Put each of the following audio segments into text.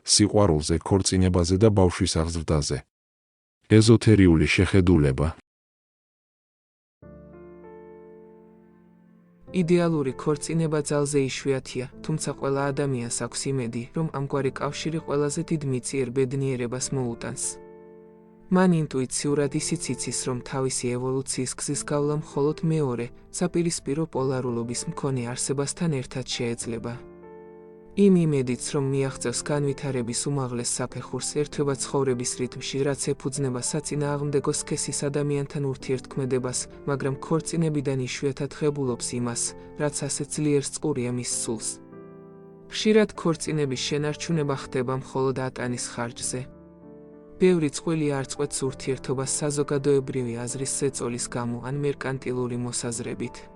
სიყვარულზე, ქორწინებაზე და ბავშვის აღზრდაზე. ეზოთერიული შეხედულება. იდეალური ქორწინება ძალზე იშვიათია, თუმცა ყველა ადამიანს აქვს იმედი, რომ ამგვარი კავშირი ყველაზე დიდ მიწიერ ბედნიერებას მოუტანს. მან ინტუიციურად ისიც იცის, რომ თავისი ევოლუციის გზის გავლა მხოლოდ მეორე, საპირისპირო პოლარულობის მქონე არსებასთან ერთად შეეძლება. იმ იმედიც, რომ მიაღწევს განვითარების უმაღლეს საფეხურს ერთვება ცხოვრების რიტმში, რაც ეფუძნება საწინააღმდეგო სქესის ადამიანთან ურთიერთქმედებას, მაგრამ ქორწინებიდან იშვიათად ღებულობს იმას, რაც ასე ძლიერს წყურია მის სულს. ხშირად ქორწინების შენარჩუნება ხდება მხოლოდ ატანის ხარჯზე. ბევრი წყვილი არ წყვეტს ურთიერთობას საზოგადოებრივი აზრის ზეწოლის გამო ან მერკანტილური მოსაზრებით.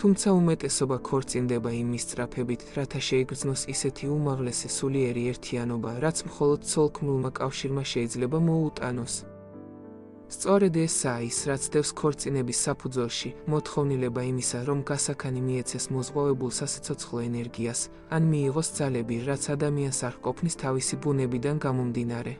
თუმცა უმეტესობა ქორწინდება იმ მისწრაფებით, რათა შეიგრძნოს ისეთი უმაღლესი სულიერი ერთიანობა, რაც მხოლოდ ცოლ-ქმრულმა კავშირმა შეიძლება მოუტანოს. სწორედ ესაა ის, რაც დევს ქორწინების საფუძველში, მოთხოვნილება იმისა, რომ გასაქანი მიეცეს მოზღვავებულს სასიცოცხლო ენერგიას, ან მიიღოს ძალები, რაც ადამიანს არ ჰყოფნის თავისი ბუნებიდან გამომდინარე.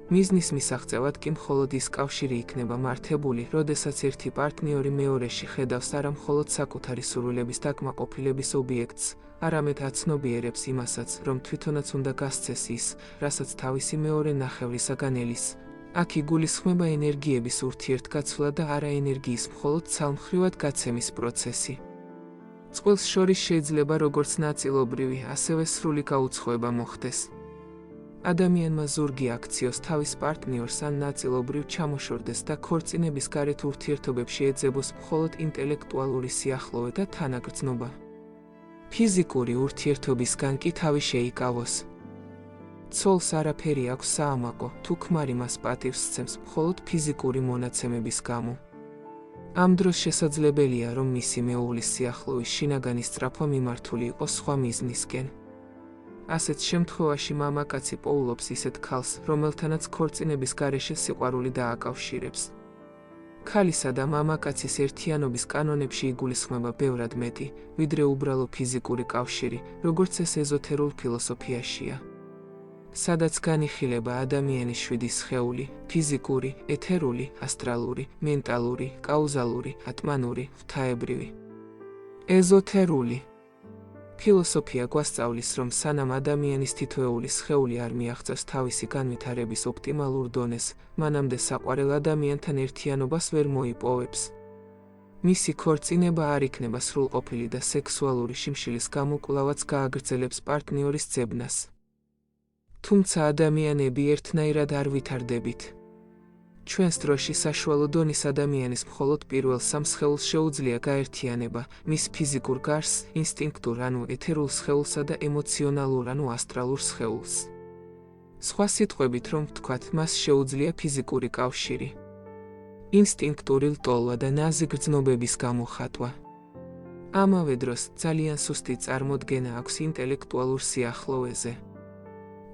მიზნის მისაღწევად კი მხოლოდ ის კავშირი იქნება მართებული, როდესაც ერთი პარტნიორი მეორეში ხედავს არა მხოლოდ საკუთარი სურვილების დაკმაყოფილების ობიექტს, არამედ აცნობიერებს იმასაც, რომ თვითონაც უნდა გასცეს ის, რასაც თავისი მეორე ნახევრისაგან ელის. აქ იგულისხმება ენერგიების ურთიერთგაცვლა და არა ენერგიის მხოლოდ ცალმხრივად გაცემის პროცესი. წყვილს შორის შეიძლება როგორც ნაწილობრივი, ასევე სრული გაუცხოება მოხდეს. ადამიანმა ზურგი აქციოს თავის პარტნიორს ან ნაწილობრივ ჩამოშორდეს და ქორწინების გარეთ ურთიერთობებში ეძებოს მხოლოდ ინტელექტუალური სიახლოვე და თანაგრძნობა. ფიზიკური ურთიერთობისგან კი თავი შეიკავოს. ცოლს არაფერი აქვს საამაყო, თუ ქმარი მას პატივს სცემს მხოლოდ ფიზიკური მონაცემების გამო. ამ დროს შესაძლებელია, რომ მისი მეუღლის სიახლოვის შინაგანი სწრაფვა მიმართული იყოს სხვა მიზნისკენ. ასეთ შემთხვევაში მამაკაცი პოულობს ისეთ ქალს, რომელთანაც ქორწინების გარეშე სიყვარული დააკავშირებს. ქალისა და მამაკაცის ერთიანობის კანონებში იგულისხმება ბევრად მეტი, ვიდრე უბრალო ფიზიკური კავშირი, როგორც ეს ეზოთერულ ფილოსოფიაშია. სადაც განიხილება ადამიანის 7 სხეული: ფიზიკური, ეთერული, ასტრალური, მენტალური, კაუზალური, ატმანური, ღვთაებრივი. ეზოთერული ფილოსოფია გვასწავლის, რომ სანამ ადამიანის თითოეული სხეული არ მიაღწევს თავისი განვითარების ოპტიმალურ დონეს, მანამდე საყვარელ ადამიანთან ერთიანობას ვერ მოიპოვებს. მისი ქორწინება არ იქნება სრულყოფილი და სექსუალური შიმშილის გამოკვლევაც გააგრძელებს პარტნიორის ძებნას. თუმცა ადამიანები ერთნაირად არ ვითარდებით. ჩვენს დროში საშუალო დონის ადამიანის მხოლოდ პირველ 3 სხეულს შეუძლია გაერთიანება, მის ფიზიკურ გარსს, ინსტინქტურ ანუ ეთერულ სხეულსა და ემოციონალურ ანუ ასტრალურ სხეულს. სხვა სიტყვებით რომ ვთქვათ, მას შეუძლია ფიზიკური კავშირი, ინსტინქტური ლტოლვა და ნაზი გრძნობების გამოხატვა. ამავე დროს ძალიან სუსტი წარმოდგენა აქვს ინტელექტუალურ სიახლოვეზე.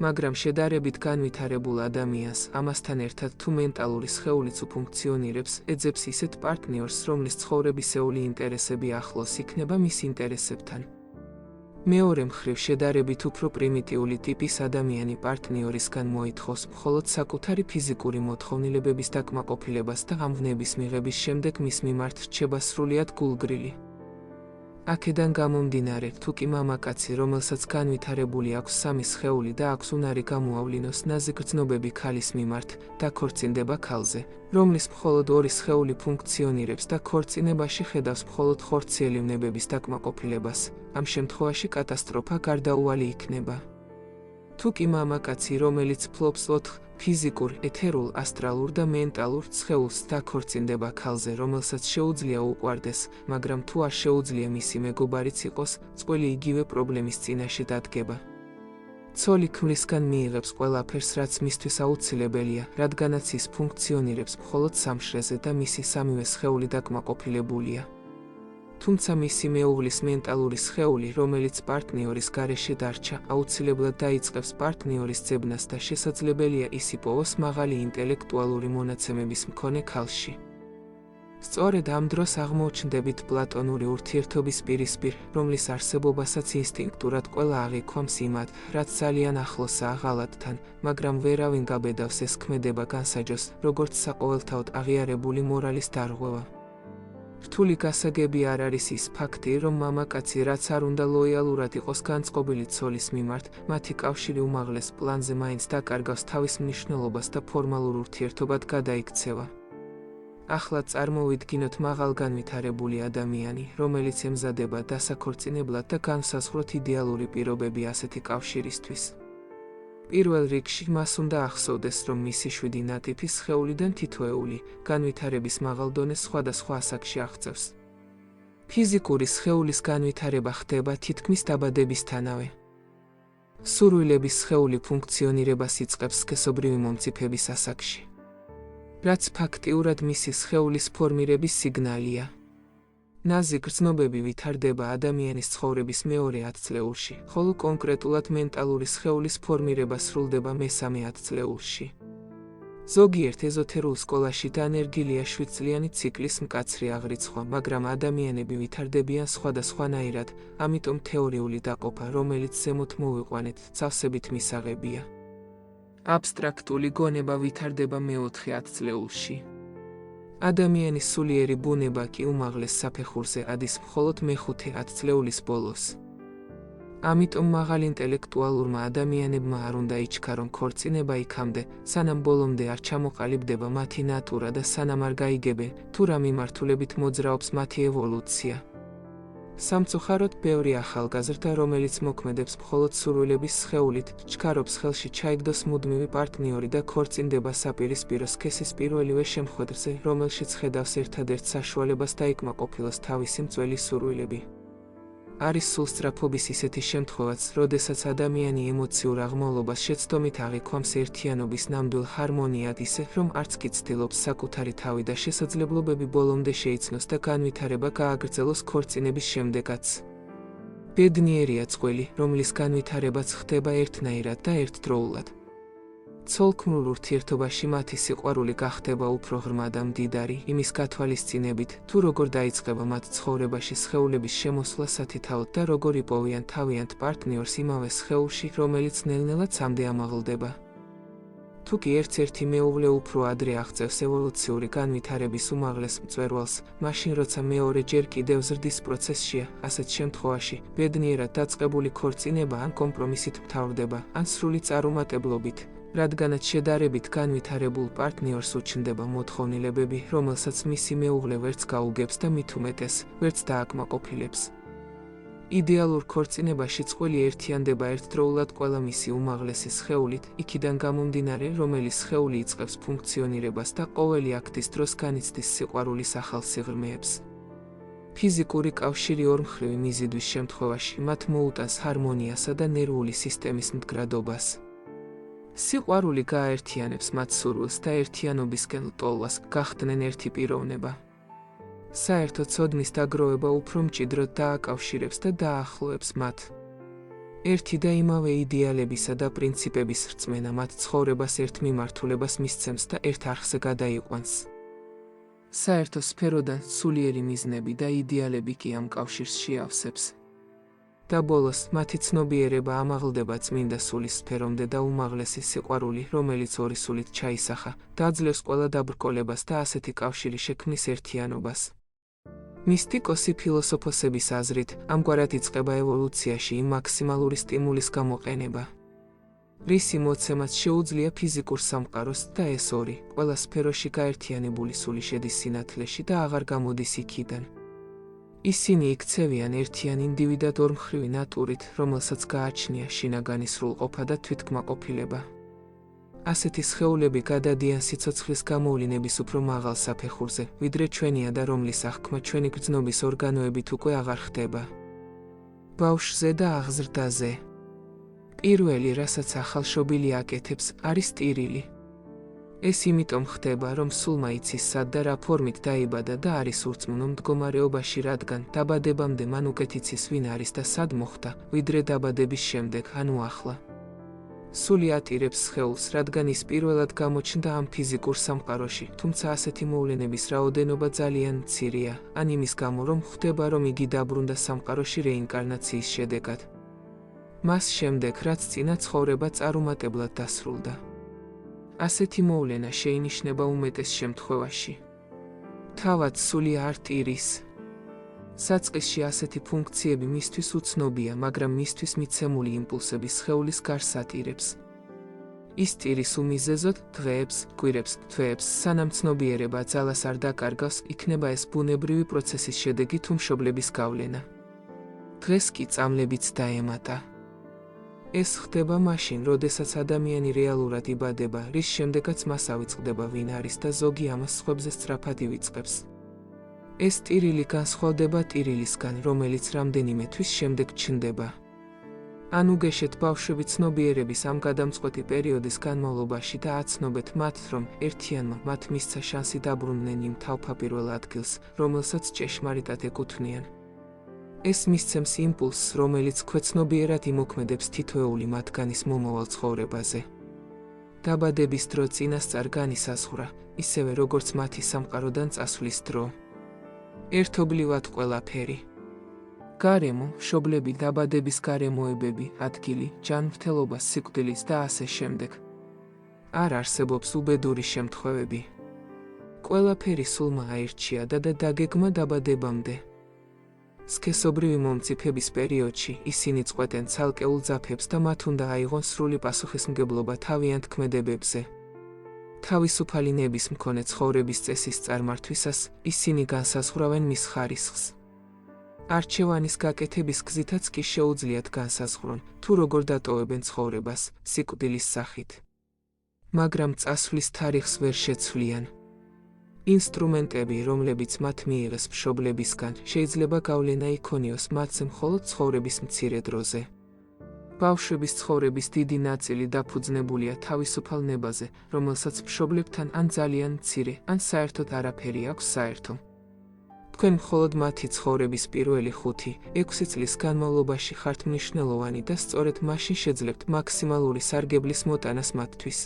მაგრამ შედარებით განვითარებულ ადამიანს, ამასთან ერთად თუ მენტალური სხეულიც უფუნქციონირებს, ეძებს ისეთ პარტნიორს, რომლის ცხოვრებისეული ინტერესები ახლოს იქნება მის ინტერესებთან. მეორე მხრივ შედარებით უფრო პრიმიტიული ტიპის ადამიანი პარტნიორისგან მოითხოვს მხოლოდ საკუთარი ფიზიკური მოთხოვნილებების დაკმაყოფილებას და ამ ვნების მიღების შემდეგ მის მიმართ რჩება სრულიად გულგრილი. აქედან გამომდინარე, თუ კი მამაკაცი, რომელსაც განვითარებული აქვს 3 სხეული და აქვს უნარი გამოავლინოს ნაზი გრძნობები ქალის მიმართ, დაქორწინდება ქალზე, რომლის მხოლოდ 2 სხეული ფუნქციონირებს და ქორწინებაში ხედავს მხოლოდ ხორციელი ვნებების დაკმაყოფილებას, ამ შემთხვევაში კატასტროფა გარდაუვალი იქნება. თუ კი მამაკაცი, რომელიც ფლობს 4 ფიზიკურ, ეთერულ, ასტრალურ და მენტალურ სხეულს დაქორწინდება ქალზე, რომელსაც შეუძლია უყვარდეს, მაგრამ თუ არ შეუძლია მისი მეგობარიც იყოს, წყვილი იგივე პრობლემის წინაშე დადგება. ცოლი ქმრისგან მიიღებს ყველაფერს, რაც მისთვის აუცილებელია, რადგანაც ის ფუნქციონირებს მხოლოდ სამშრეზე და მისი სამივე სხეული დაკმაყოფილებულია. თუმცა მისი მეუღლის მენტალური სხეული, რომელიც პარტნიორის გარეშე დარჩა, აუცილებლად დაიწყებს პარტნიორის ძებნას და შესაძლებელია ის იპოვოს მაღალი ინტელექტუალური მონაცემების მქონე ქალში. სწორედ ამ დროს აღმოჩნდებით პლატონური ურთიერთობის პირისპირ, რომლის არსებობასაც ინსტინქტურად ყველა აღიქვამს იმათ, რაც ძალიან ახლოსაა ღალატთან, მაგრამ ვერავინ გაბედავს ეს ქმედება განსაჯოს, როგორც საყოველთაოდ აღიარებული მორალის დარღვევა. რთული გასაგები არ არის ის ფაქტი, რომ მამაკაცი რაც არ უნდა ლოიალურად იყოს განწყობილი ცოლის მიმართ, მათი კავშირი უმაღლეს პლანზე მაინც დაკარგავს თავის მნიშვნელობას და ფორმალურ ურთიერთობად გადაიქცევა. ახლა წარმოვიდგინოთ მაღალგანვითარებული ადამიანი, რომელიც ემზადება დასაქორწინებლად და განსაზღვროთ იდეალური პირობები ასეთი კავშირისთვის. პირველ რიგში მას უნდა ახსოვდეს, რომ მისი 7 ნატიფი სხეულიდან თითოეული, განვითარების მაღალ დონეს სხვადასხვა ასაკში აღწევს. ფიზიკური სხეულის განვითარება ხდება თითქმის დაბადებისთანავე. სურვილების სხეული ფუნქციონირებას იწყებს სქესობრივი მომწიფების ასაკში, რაც ფაქტიურად მისი სხეულის ფორმირების სიგნალია. ნაზი გრძნობები ვითარდება ადამიანის ცხოვრების მეორე 10 წლეულში, ხოლო კონკრეტულად მენტალური სხეულის ფორმირება სრულდება მესამე 10 წლეულში. ზოგიერთ ეზოთერულ სკოლაში დანერგილია 7 წლიანი ციკლის მკაცრი აღრიცხვა, მაგრამ ადამიანები ვითარდებიან სხვადასხვანაირად, ამიტომ თეორიული დაყოფა, რომელიც ზემოთ მოვიყვანეთ, წავსებით მისაღებია. აბსტრაქტული გონება ვითარდება მე-4 10 წლეულში. ადამიანის სულიერი ბუნება კი უმაღლეს საფეხურზე ადის მხოლოდ მე-5 10 წლეულის ბოლოს. ამიტომ მაღალ ინტელექტუალურმა ადამიანებმა არ უნდა იჩქარონ ქორწინება იქამდე, სანამ ბოლომდე არ ჩამოყალიბდება მათი ნატურა და სანამ არ გაიგებენ, თუ რა მიმართულებით მოძრაობს მათი ევოლუცია. სამწუხაროდ ბევრი ახალგაზრდა, რომელიც მოქმედებს მხოლოდ სურვილების სხეულით, ჩქარობს ხელში ჩაიგდოს მუდმივი პარტნიორი და ქორწინდება საპირისპირო სქესის პირველივე შემხვედრზე, რომელშიც ხედავს ერთადერთ საშუალებას დაიკმაყოფილოს თავისი მწველი სურვილები. არის სულსწრაფობის ისეთი შემთხვევაც, როდესაც ადამიანი ემოციურ აღმავლობას შეცდომით აღიქვამს ერთიანობის ნამდვილ ჰარმონიად ისე, რომ არც კი ცდილობს საკუთარი თავი და შესაძლებლობები ბოლომდე შეიცნოს და განვითარება გააგრძელოს ქორწინების შემდეგაც. ბედნიერია წყვილი, რომლის განვითარებაც ხდება ერთნაირად და ერთდროულად. ცოლ-ქმრულ ურთიერთობაში მათი სიყვარული გახდება უფრო ღრმა და მდიდარი, იმის გათვალისწინებით, თუ როგორ დაიწყება მათ ცხოვრებაში სხეულების შემოსვლა სათითაოდ და როგორ იპოვიან თავიანთ პარტნიორს იმავე სხეულში, რომელიც ნელ-ნელა ცამდე ამაღლდება. თუ კი ერთ-ერთი მეუღლე უფრო ადრე აღწევს ევოლუციური განვითარების უმაღლეს მწვერვალს, მაშინ როცა მეორე ჯერ კიდევ ზრდის პროცესშია, ასეთ შემთხვევაში, ბედნიერად დაწყებული ქორწინება ან კომპრომისით მთავრდება, ან სრული წარუმატებლობით, რადგანაც შედარებით განვითარებულ პარტნიორს უჩნდება მოთხოვნილებები, რომელსაც მისი მეუღლე ვერც გაუგებს და მით უმეტეს, ვერც დააკმაყოფილებს. იდეალურ ქორწინებაში წყვილი ერთიანდება ერთდროულად ყველა მისი უმაღლესი სხეულით, იქიდან გამომდინარე, რომელიც სხეული იწყებს ფუნქციონირებას და ყოველი აქტის დროს განიცდის სიყვარულის ახალ სიღრმეებს. ფიზიკური კავშირი ორმხრივი მიზიდვის შემთხვევაში მათ მოუტანს ჰარმონიასა და ნერვული სისტემის მდგრადობას. სიყვარული გააერთიანებს მათ სურვილს და ერთიანობისკენ ლტოლვას, გახდნენ ერთი პიროვნება. საერთო ცოდნის დაგროვება უფრო მჭიდროდ დააკავშირებს და დაახლოებს მათ. ერთი და იმავე იდეალებისა და პრინციპების რწმენა მათ ცხოვრებას ერთ მიმართულებას მისცემს და ერთ არხზე გადაიყვანს. საერთო სფეროდან სულიერი მიზნები და იდეალები კი ამ კავშირს შეავსებს. და ბოლოს მათი ცნობიერება ამაღლდება წმინდა სულის სფერომდე და უმაღლესი სიყვარული, რომელიც ორი სულით ჩაისახა, დაძლევს ყველა დაბრკოლებას და ასეთი კავშირი შექმნის ერთიანობას. მისტიკოსი ფილოსოფოსების აზრით, ამგვარად იწყება ევოლუციაში იმ მაქსიმალური სტიმულის გამოყენება, რისი მოცემაც შეუძლია ფიზიკურ სამყაროს და ეს ორი, ყველა სფეროში გაერთიანებული სული შედის სინათლეში და აღარ გამოდის იქიდან. ისინი იქცევიან ერთიან ინდივიდად ორმხრივი ნატურით, რომელსაც გააჩნია შინაგანი სრულყოფა და თვითკმაყოფილება. ასეთი სხეულები გადადიან სიცოცხლის გამოვლინების უფრო მაღალ საფეხურზე, ვიდრე ჩვენია და რომლის აღქმა ჩვენი გრძნობის ორგანოებით უკვე აღარ ხდება. ბავშვზე და აღზრდაზე. პირველი, რასაც ახალშობილი აკეთებს, არის ტირილი. ეს იმიტომ ხდება, რომ სულმა იცის სად და რა ფორმით დაიბადა და არის ურწმუნო მდგომარეობაში, რადგან დაბადებამდე მან უკეთ იცის ვინ არის და სად მოხვდა, ვიდრე დაბადების შემდეგ, ანუ ახლა. სული ატირებს სხეულს, რადგან ის პირველად გამოჩნდა ამ ფიზიკურ სამყაროში, თუმცა ასეთი მოვლენების რაოდენობა ძალიან მცირეა, ან იმის გამო, რომ ხვდება, რომ იგი დაბრუნდა სამყაროში რეინკარნაციის შედეგად. მას შემდეგ, რაც წინა ცხოვრება წარუმატებლად დასრულდა. ასეთი მოვლენა შეინიშნება უმეტეს შემთხვევაში. თავად სული არ ტირის. საწყისში ასეთი ფუნქციები მისთვის უცნობია, მაგრამ მისთვის მიცემული იმპულსები სხეულის გარს ატირებს. ის ტირის უმიზეზოდ დღეებს, კვირებს, თვეებს, სანამ ცნობიერება ძალას არ დაკარგავს, იქნება ეს ბუნებრივი პროცესის შედეგი თუ მშობლების გავლენა. დღეს კი წამლებიც დაემატა. ეს ხდება მაშინ, როდესაც ადამიანი რეალურად იბადება, რის შემდეგაც მას ავიწყდება ვინ არის და ზოგი ამას სხვებზე სწრაფად ივიწყებს. ეს ტირილი განსხვავდება ტირილისგან, რომელიც რამდენიმე თვის შემდეგ ჩნდება. ან უგეშეთ ბავშვები ცნობიერების ამ გადამწყვეტი პერიოდის განმავლობაში და აცნობეთ მათ, რომ ერთიანმა მათ მისცა შანსი დაბრუნდნენ იმ თავფაპირველ ადგილს, რომელსაც ჭეშმარიტად ეკუთვნიან. ეს მისცემს იმპულსს, რომელიც ქვეცნობიერად იმოქმედებს თითოეული მათგანის მომავალ ცხოვრებაზე. დაბადების დრო წინასწარ განისაზღვრა, ისევე როგორც მათი სამყაროდან წასვლის დრო. ერთობლივად ყველაფერი. გარემო, მშობლები, დაბადების გარემოებები, ადგილი, ჯანმრთელობა, სიკვდილის და ასე შემდეგ. არ არსებობს უბედური შემთხვევები. ყველაფერი სულმა აირჩია და დაგეგმა დაბადებამდე. სქესობრივი მომწიფების პერიოდში ისინი წყვეტენ ცალკეულ ძაფებს და მათ უნდა აიღონ სრული პასუხისმგებლობა თავიანთ ქმედებებზე. თავისუფალი ნების მქონე ცხოვრების წესის წარმართვისას ისინი განსაზღვრავენ მის ხარისხს. არჩევანის გაკეთების გზითაც კი შეუძლიათ განსაზღვრონ, თუ როგორ დატოვებენ ცხოვრებას, სიკვდილის სახით. მაგრამ წასვლის თარიღს ვერ შეცვლიან. ინსტრუმენტები, რომლებიც მათ მიიღეს მშობლებისგან, შეიძლება გავლენა იქონიოს მათზე მხოლოდ ცხოვრების მცირე დროზე. ბავშვების ცხოვრების დიდი ნაწილი დაფუძნებულია თავისუფალ ნებაზე, რომელსაც მშობლებთან ან ძალიან მცირე, ან საერთოდ არაფერი აქვს საერთო. თქვენ მხოლოდ მათი ცხოვრების პირველი 5-6 წლის განმავლობაში ხართ მნიშვნელოვანი და სწორედ მაშინ შეძლებთ მაქსიმალური სარგებლის მოტანას მათთვის.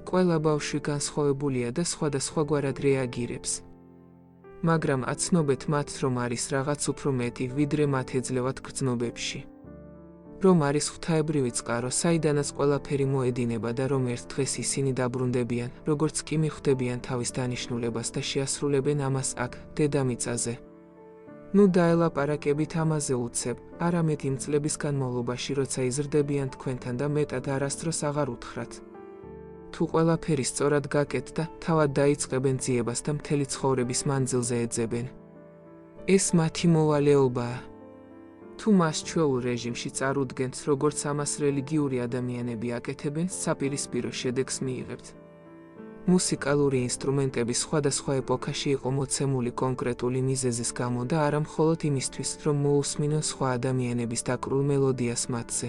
ყველა ბავშვი განსხვავებულია და სხვადასხვაგვარად რეაგირებს. მაგრამ აცნობეთ მათ, რომ არის რაღაც უფრო მეტი, ვიდრე მათ ეძლევათ გრძნობებში. რომ არის ღვთაებრივი წყარო, საიდანაც ყველაფერი მოედინება და რომ ერთ დღეს ისინი დაბრუნდებიან, როგორც კი მიხვდებიან თავის დანიშნულებას და შეასრულებენ ამას აქ, დედამიწაზე. ნუ დაელაპარაკებით ამაზე უცებ, არამედ იმ წლების განმავლობაში, როცა იზრდებიან თქვენთან და მეტად არასდროს აღარ უთხრათ. თუ ყველაფერი სწორად გაკეთდა, თავად დაიწყებენ ძიებას და მთელი ცხოვრების მანძილზე ეძებენ. ეს მათი მოვალეობაა. თუ მას ჩვეულ რეჟიმში წარუდგენთ, როგორც ამას რელიგიური ადამიანები აკეთებენ, საპირისპირო შედეგს მიიღებთ. მუსიკალური ინსტრუმენტები სხვადასხვა ეპოქაში იყო მოცემული კონკრეტული მიზეზის გამო და არა მხოლოდ იმისთვის, რომ მოусმინონ სხვა ადამიანების დაკრულ მელოდიას მათზე.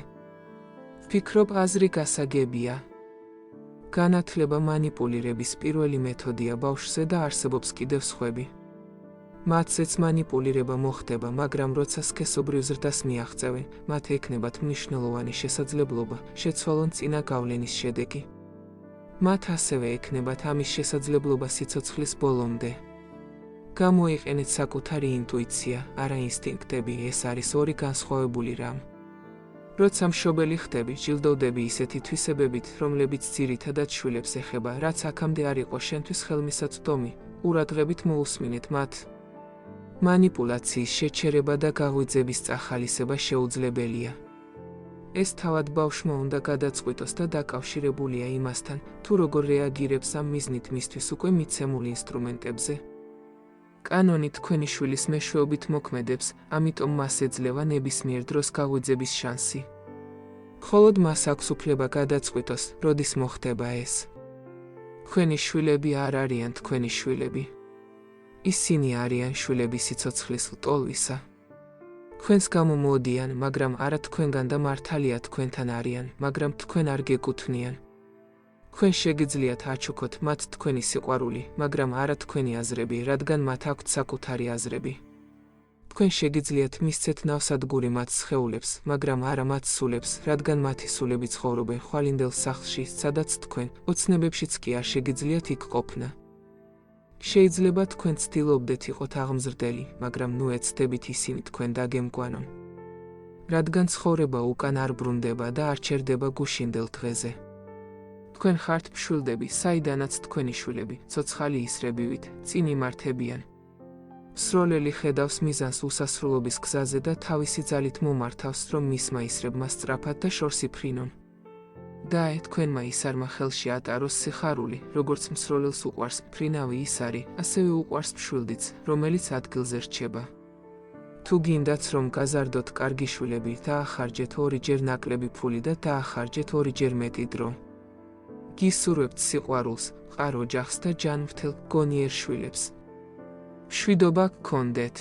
ვფიქრობ, აზრი გასაგებია. განათლება მანიპულირების პირველი მეთოდია ბავშვზე და არსებობს კიდევ სხვები. მათზეც მანიპულირება მოხდება, მაგრამ როცა სქესობრივ ზრდას მიაღწევენ, მათ ექნებათ მნიშვნელოვანი შესაძლებლობა, შეცვალონ წინა გავლენის შედეგი. მათ ასევე ექნებათ ამის შესაძლებლობა სიცოცხლის ბოლომდე. გამოიყენეთ საკუთარი ინტუიცია, არა ინსტინქტები, ეს არის ორი განსხვავებული რამ. როცა მშობელი ხდები, ჯილდოვდები ისეთი თვისებებით, რომლებიც ძირითადად შვილებს ეხება, რაც აქამდე არ იყო შენთვის ხელმისაწვდომი, ყურადღებით მოусმინეთ მათ. მანიპულაციის შეჩერება და გაღვიძების წახალისება შეუძლებელია. ეს თავად ბავშვმა უნდა გადაწყვიტოს და დაკავშირებულია იმასთან, თუ როგორ რეაგირებს ამ მიზნით მისთვის უკვე მიცემულ ინსტრუმენტებზე. კანონი თქვენი შვილის მეშვეობით მოქმედებს, ამიტომ მას ეძლევა ნებისმიერ დროს გაღვიძების შანსი. მხოლოდ მას აქვს უფლება გადაწყვიტოს, როდის მოხდება ეს. თქვენი შვილები არ არიან თქვენი შვილები. ისინი არიან შვილები სიცოცხლის ლტოლვისა. თქვენს გამო მოდიან, მაგრამ არა თქვენგან და მართალია თქვენთან არიან, მაგრამ თქვენ არ გეკუთვნიან. თქვენ შეგიძლიათ აჩუქოთ მათ თქვენი სიყვარული, მაგრამ არა თქვენი აზრები, რადგან მათ აქვთ საკუთარი აზრები. თქვენ შეგიძლიათ მისცეთ ნავსადგური მათ სხეულებს, მაგრამ არა მათ სულებს, რადგან მათი სულები ცხოვრობენ ხვალინდელ სახლში, სადაც თქვენ, ოცნებებშიც კი არ შეგიძლიათ იქ ყოფნა. შეიძლება თქვენ ცდილობდეთ იყოთ აღმზრდელი, მაგრამ ნუ ეცდებით ისინი თქვენ დაგემკვანონ. რადგან ცხოვრება უკან არ ბრუნდება და არ ჩერდება გუშინდელ დღეზე. თქვენ ხართ მშვილდები, საიდანაც თქვენი შვილები, ცოცხალი ისრებივით, წინ იმართებიან. მსროლელი ხედავს მიზანს უსასრულობის გზაზე და თავისი ძალით მომართავს, რომ მისმა ისრებმა სწრაფად და შორს იფრინონ. და თქვენმა ისარმა ხელში ატაროს სიხარული, როგორც მსროლელს უყვარს მფრინავი ისარი, ასევე უყვარს მშვილდიც, რომელიც ადგილზე რჩება. თუ გინდათ რომ გაზარდოთ კარგი შვილები, დაახარჯეთ ორიჯერ ნაკლები ფული და დაახარჯეთ ორიჯერ მეტი დრო. გისურვებთ სიყვარულს, მყარ ოჯახს და ჯანმრთელ, გონიერ შვილებს. მშვიდობა გქონდეთ.